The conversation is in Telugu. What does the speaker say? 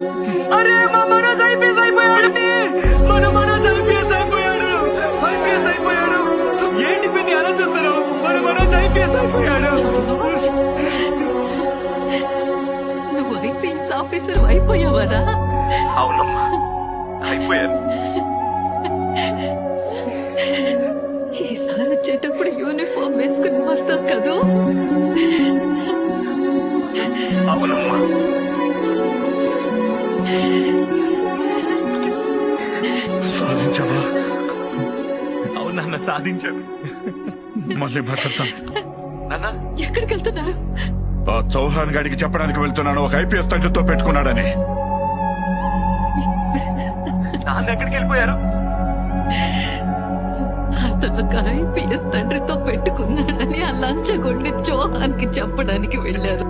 అరే మా మనోజ్ ఐపీఎస్ అయిపోయాడు. మన మనోజ్ ఐపీఎస్ అయిపోయాడు. ఐపీఎస్ అయిపోయాడు. ఏంటి పిన్ని అలా చూస్తారు? మన మనోజ్ ఐపీఎస్ అయిపోయాడు. నువ్వు ఐపీఎస్ ఆఫీసర్ అయిపోయావరా? అవునమ్మా అయిపోయాను. ఈసారి వచ్చేటప్పుడు యూనిఫామ్ వేసుకుని వస్తావు కదూ? అవునమ్మా. సాధించావా? అవునన్న సాధించాను. మళ్ళీ మాట్లాడతాను. నాన్న ఎక్కడికి వెళ్తున్నారు? ఆ చౌహాన్ గాడికి చెప్పడానికి వెళ్తున్నాను, ఒక ఐపీఎస్ తండ్రితో పెట్టుకున్నాడని. నాన్న ఎక్కడికి వెళ్ళిపోయారు? అతను ఒక ఐపీఎస్ తండ్రితో పెట్టుకున్నాడని ఆ లంచగొండి చౌహాన్ కి చెప్పడానికి వెళ్ళారు.